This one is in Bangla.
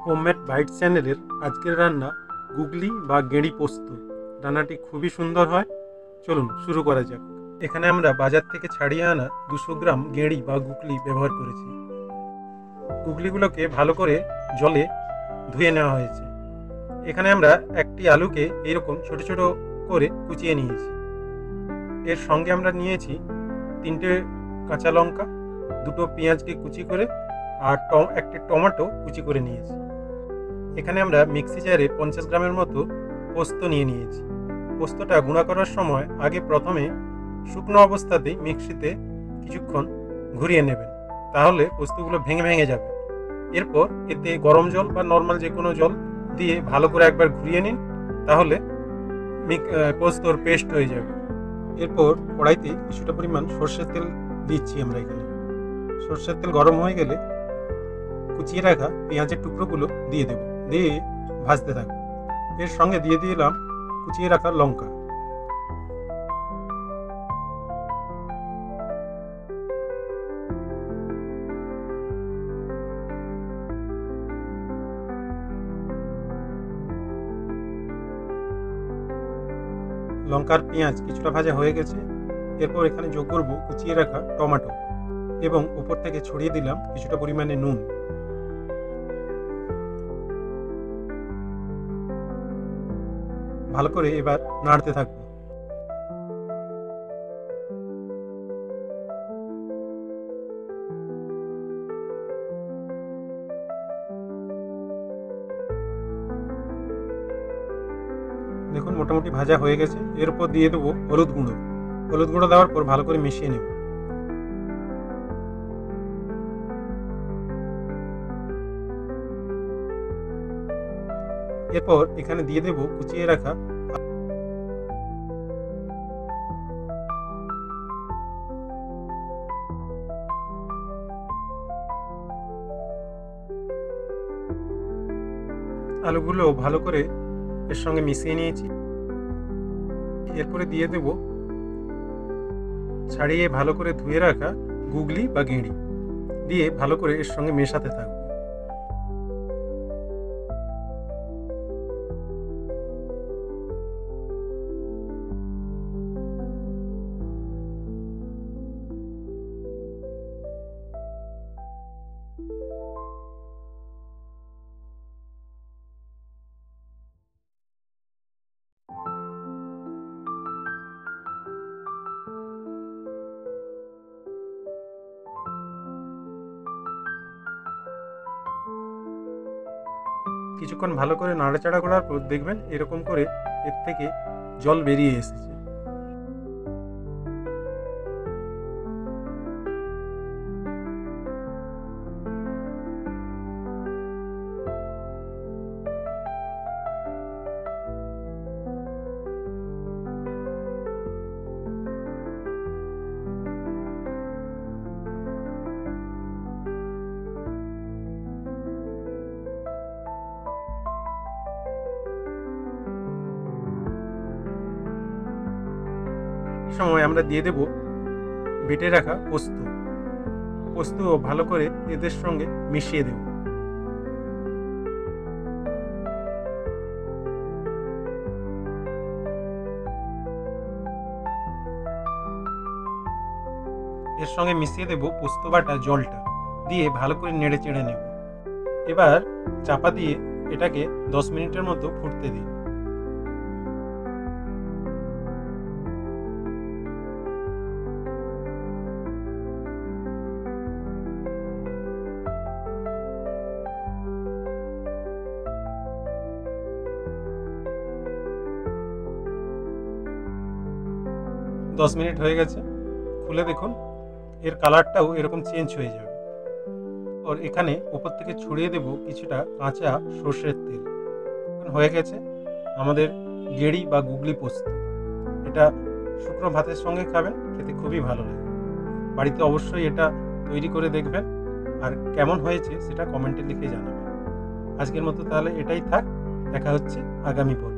হোমমেড বাইট চ্যানেলের আজকের রান্না গুগলি বা গেঁড়ি পোস্ত। রান্নাটি খুবই সুন্দর হয়। চলুন শুরু করা যাক। এখানে আমরা বাজার থেকে ছাড়িয়ে আনা 200 গ্রাম গেঁড়ি বা গুগলি ব্যবহার করেছি। গুগলিগুলোকে ভালো করে জলে ধুয়ে নেওয়া হয়েছে। এখানে আমরা একটি আলুকে এইরকম ছোট ছোট করে কুচিয়ে নিয়েছি। এর সঙ্গে আমরা নিয়েছি 3টে কাঁচা লঙ্কা, 2টো পেঁয়াজকে কুচি করে, আর একটি টমেটো কুচি করে নিয়েছি। এখানে আমরা মিক্সি জারে 50 গ্রামের মতো পোস্ত নিয়েছি। পোস্তটা গুঁড়া করার সময় প্রথমে শুকনো অবস্থাতেই মিক্সিতে কিছুক্ষণ ঘুরিয়ে নেবেন, তাহলে পোস্তগুলো ভেঙে ভেঙে যাবে। এরপর এতে গরম জল বা নর্মাল যে কোনো জল দিয়ে ভালো করে একবার ঘুরিয়ে নিন, তাহলে পোস্তর পেস্ট হয়ে যাবে। এরপর কড়াইতে কিছুটা পরিমাণ সর্ষের তেল দিচ্ছি আমরা। এখানে সর্ষের তেল গরম হয়ে গেলে কুচিয়ে রাখা পেঁয়াজের টুকরোগুলো দিয়ে দেব, দিয়ে ভাজতে থাকবো। এর সঙ্গে দিয়ে দিলাম কুচিয়ে রাখা লঙ্কা। লঙ্কার পেঁয়াজ কিছুটা ভাজা হয়ে গেছে। এরপর এখানে যোগ করব কুচিয়ে রাখা টমেটো এবং উপর থেকে ছড়িয়ে দিলাম কিছুটা পরিমাণে নুন। ভালো করে এবার নাড়তে থাকবো। দেখুন মোটামুটি ভাজা হয়ে গেছে। এর উপর দিয়ে দেবো হলুদ গুঁড়ো। হলুদ গুঁড়ো দেওয়ার পর ভালো করে মিশিয়ে নেব। এরপর এখানে দিয়ে দেব কুচিয়ে রাখা আলুগুলো ভালো করে এর সঙ্গে মিশিয়ে নিয়েছি। এরপরে দিয়ে দেব ছাড়িয়ে ভালো করে ধুয়ে রাখা গুগলি বা গেঁড়ি, দিয়ে ভালো করে এর সঙ্গে মেশাতে থাকবো। কিছুক্ষণ ভালো করে নাড়াচাড়া করার পর দেখবেন এরকম করে এর থেকে জল বেরিয়ে এসেছে। সময় আমরা দিয়ে দেব বেটে রাখা পোস্ত ভালো করে এদের সঙ্গে মিশিয়ে দেব। এর সঙ্গে মিশিয়ে দেব পোস্ত বাটা জলটা, দিয়ে ভালো করে নেড়ে চেড়ে নেব। এবার চাপা দিয়ে এটাকে 10 মিনিটের মতো ফুটতে দিই। দশ মিনিট হয়ে গেছে, খুলে দেখুন এর কালারটাও এরকম চেঞ্জ হয়ে যাবে। আর এখানে উপর থেকে ছড়িয়ে দেব কিছুটা কাঁচা সর্ষের তেল। হয়ে গেছে আমাদের গেঁড়ি বা গুগলি পোস্ত। এটা শুকনো ভাতের সঙ্গে খাবেন, খেতে খুবই ভালো লাগে। বাড়িতে অবশ্যই এটা তৈরি করে দেখবেন, আর কেমন হয়েছে সেটা কমেন্টে লিখে জানাবেন। আজকের মতো তাহলে এটাই থাক, দেখা হচ্ছে আগামী পর্বে।